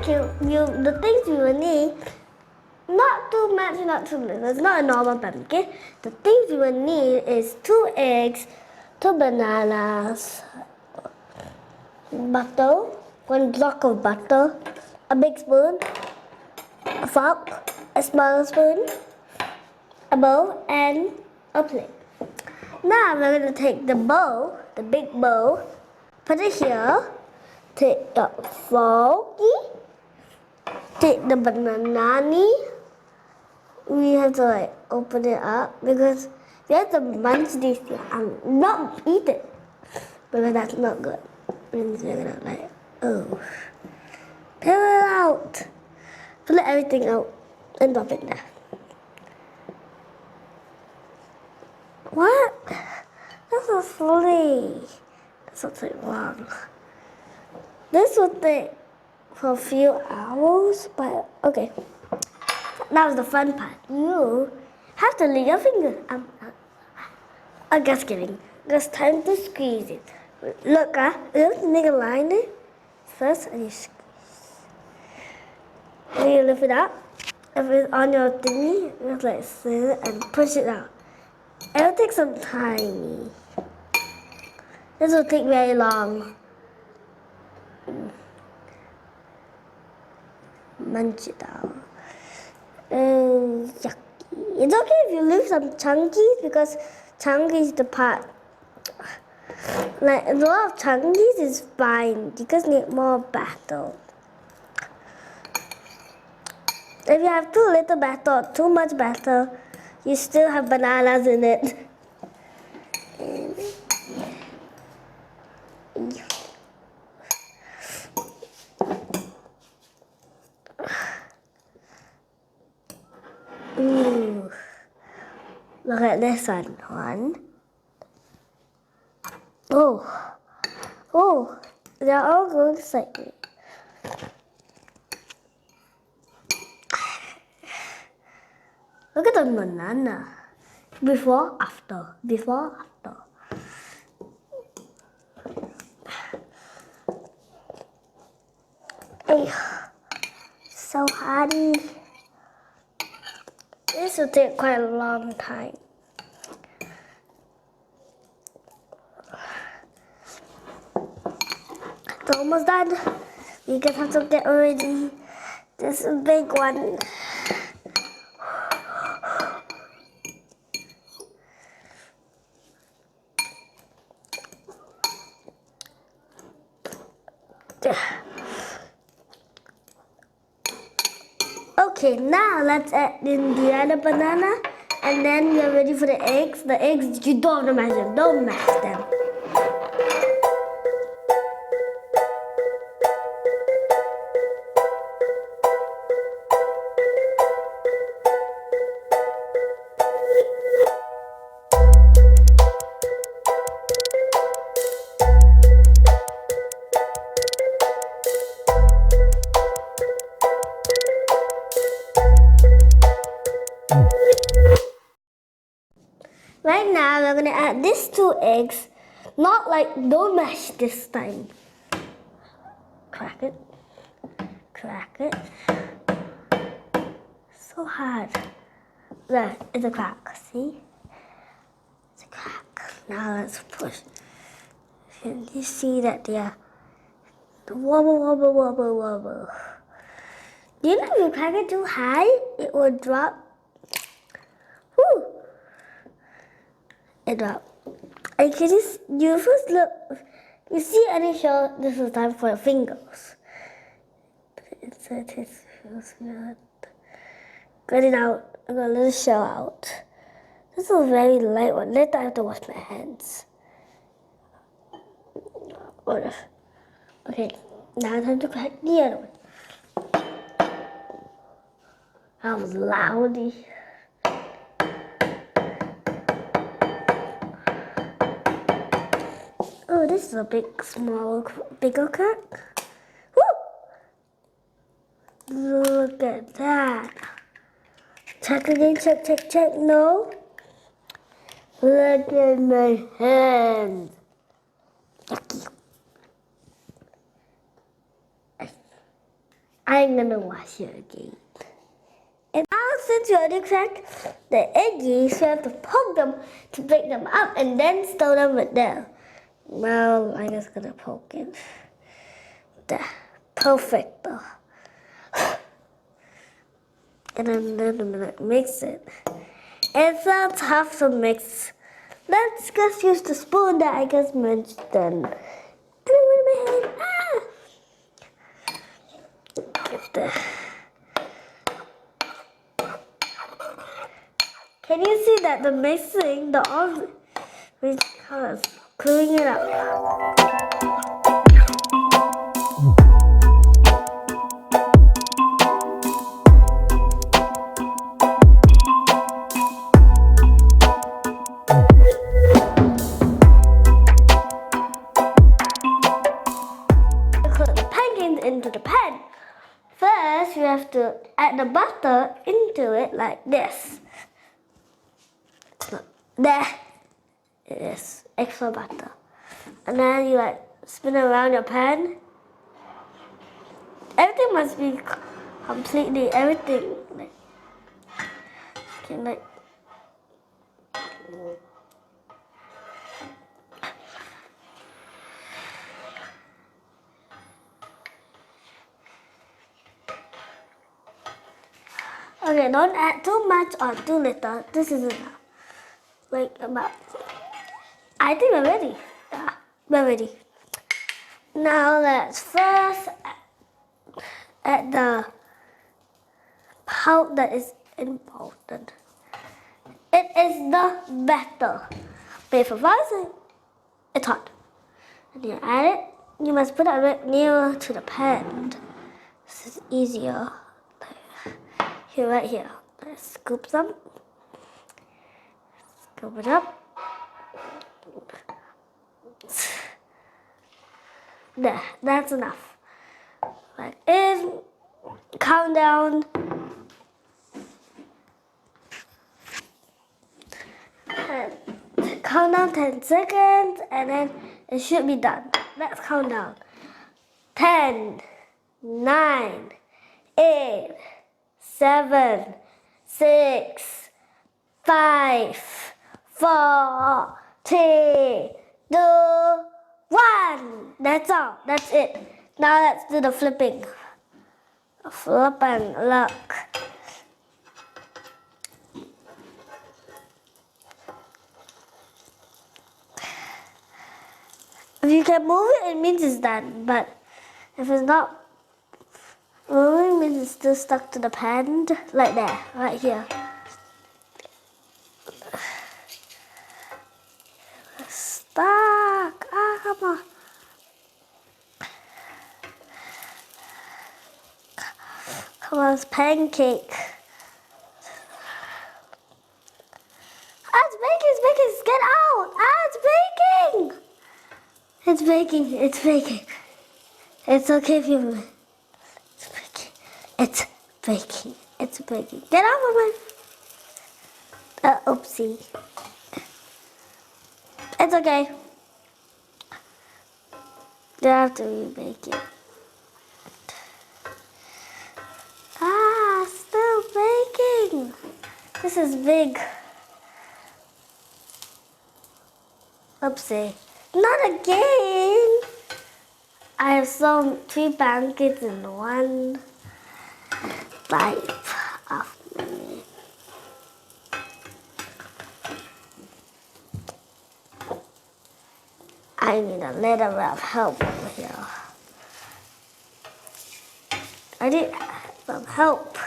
the things you will need, not too much, not too little. It's not a normal pancake. The things you will need is 2 eggs, 2 bananas, butter, 1 block of butter, a big spoon, a fork, a small spoon, a bowl, and a plate. Now we're going to take the bowl, the big bowl, put it here, take the forky, take the banana. We have to open it up because we have to munch these things and not eat it because that's not good. And so we're gonna pull it out, pull everything out and drop it there. What? That's so silly. That's something wrong. This will take for a few hours, but okay. That was the fun part. You have to lick your fingers. I'm just kidding. Just time to squeeze it. Look, you have to make a line there first, and you squeeze. Then you lift it up. If it's on your thingy, you just sit it and push it out. It'll take some time. This will take very long. Munch it out. Yucky. It's okay if you leave some chunkies because chunky is the part. Like a lot of chunkies is fine. You just need more batter. If you have too little batter or too much batter, you still have bananas in it. Ooh. Look at this one. Oh, they're all going slightly. Look at the banana. Before, after. Hey, so hardy. This will take quite a long time. It's almost done. We just have to get ready. This is a big one. Okay, now let's add in the other banana, and then we are ready for the eggs. The eggs, you don't have to mash them. Don't mash them. Right now, we're going to add these 2 eggs. Don't mash this time. Crack it. So hard. There, it's a crack, see? It's a crack. Now let's push. Can you see that there? Wobble. Do you know if you crack it too high, it will drop? Woo! It dropped. And can you first look, you see any shell, this is time for your fingers. Insert his fingers. Get it out. I got a little shell out. This is a very light one. Later I have to wash my hands. Okay, now time to crack the other one. That was loudy. Oh, this is a bigger crack. Woo! Look at that. Check again, check. No. Look at my hand. Yucky. I'm gonna wash it again. And now since you already cracked the eggies, you have to poke them to break them up and then stir them with them. Well, I'm just gonna poke it. There. Perfect though. And then I'm gonna mix it. It's not tough to mix. Let's just use the spoon that I just mentioned. Get there. Can you see that the mixing, the orange colors, cleaning it up? Put the pancakes into the pan. First, you have to add the butter into it like this. There it is, extra butter. And then you like spin around your pan. Everything must be completely, everything. Okay, don't add too much or too little. This is enough. Like about, I think we're ready. Yeah, we're ready. Now let's first add the part that is important. It is the batter. Wait for 5 seconds. It's hot. And you add it. You must put it right nearer to the pan. This is easier. Here, right here. Let's scoop some. Scoop it up. There, that's enough. Like in, count down. And count down 10 seconds and then it should be done. Let's count down. 10, 9, 8, 7, 6, 5, 4, 3, 2, 1. That's all. That's it. Now let's do the flipping. Flip and look. If you can move it, it means it's done. But if it's not moving, it means it's still stuck to the pan, like that, right here. Stuck. Ah, come on. Come on, it's pancake. Ah, it's baking, it's baking. Get out. Ah, it's baking. It's baking, it's baking. It's okay if you... It's baking. It's baking. It's baking. Get out of my... Oopsie. It's okay. You have to rebake it. Ah, still baking. This is big. Oopsie. Not again. I have some 3 pancakes in one bite of me. I need a little bit of help over here. I need some help.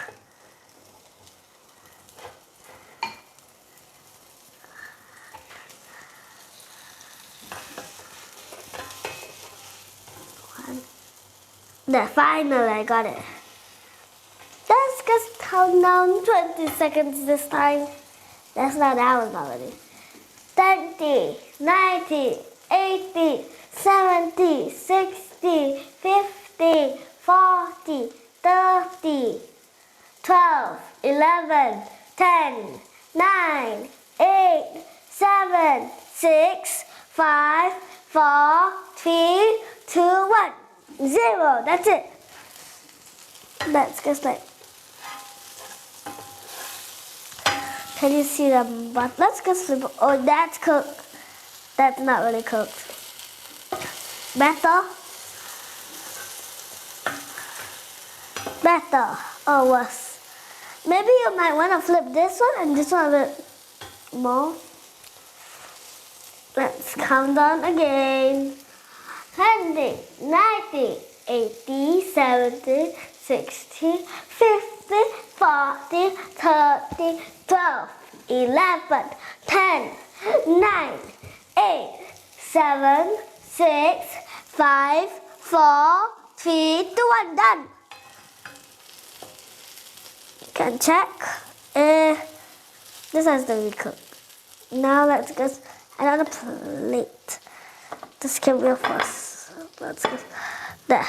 There, finally I got it. Let's just count down 20 seconds this time. That's not that one already. 30, 90, 80, 70, 60, 50, 40, 30, 12, 11, 10, 9, 8, 7, 6, 5, 4, 3, 2, 1. 0. That's it. Let's just like, can you see them? But let's just flip. Oh, that's cooked. That's not really cooked. Better. Better or worse. Maybe you might want to flip this one and this one a bit more. Let's count down again. 100, 90, 80, 70, 60, 50, 40, 30, 12, 11, 10, 9, 8, 7, 6, 5, 4, 3, 2, 1, done. You can check. This has to be cooked. Now let's get another plate. This can be first. Let's get there.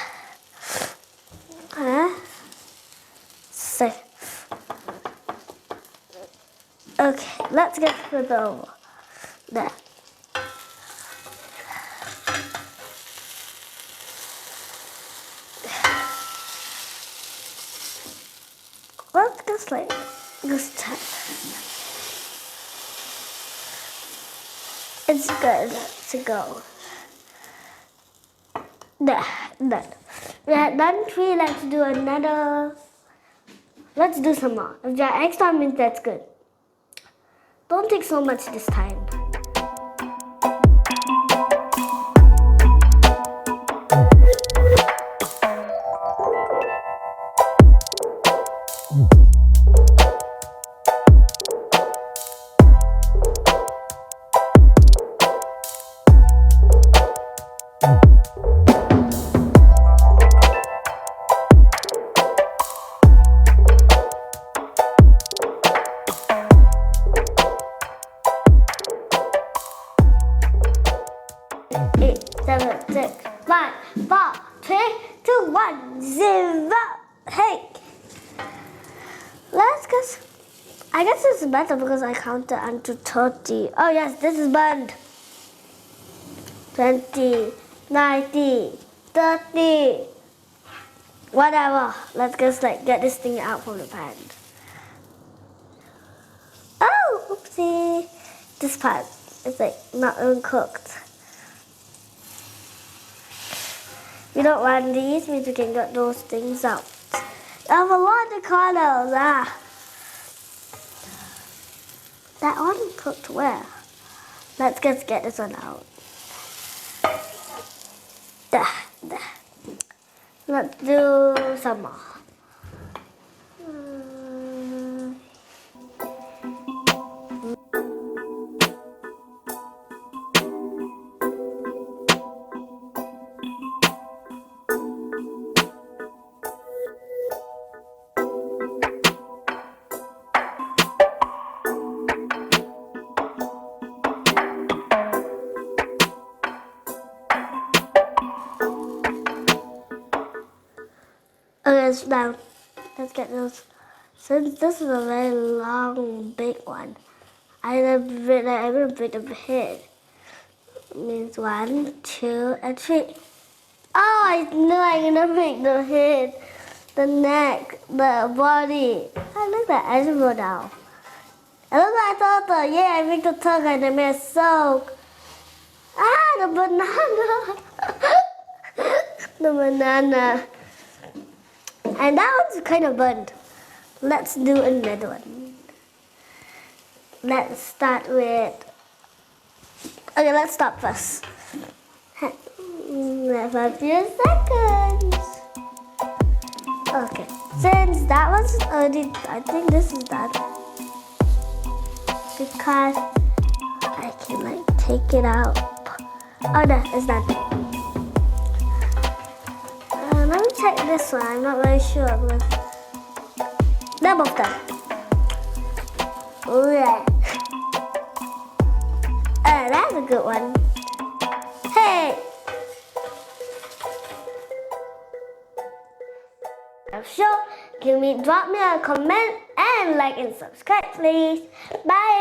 Safe. Okay, let's get it over there. Let's just like this time. It's good to go. There, done. We are done 3. Let's do another. Let's do some more. If there are extra means that's good. Don't take so much this time. I guess it's better because I counted unto 30. Oh yes, this is burned. 20, 90, 30, whatever. Let's just like get this thing out from the pan. Oh, oopsie. This part is like not uncooked. We don't want these, means we can get those things out. I have a lot of colors. That one cooked where? Let's just get this one out. There. Let's do some more. Okay, it's done. Let's get those. Since this is a very long, big one, I'm gonna break the head. It means 1, 2, and 3. Oh, I knew I'm gonna break the head, the neck, the body. I like the animal now. I look like turtle. Yeah, I make the turtle and I made a soak. The banana. The banana. And that one's kind of burnt. Let's do another one. Let's start with... Okay, let's stop first. Have a few seconds. Okay, since that was already... I think this is done. Because I can like take it out. Oh no, it's done. Let me check this one. I'm not very sure. They're both done. Oh yeah. That's a good one. Hey. Sure. Drop me a comment and like and subscribe, please. Bye.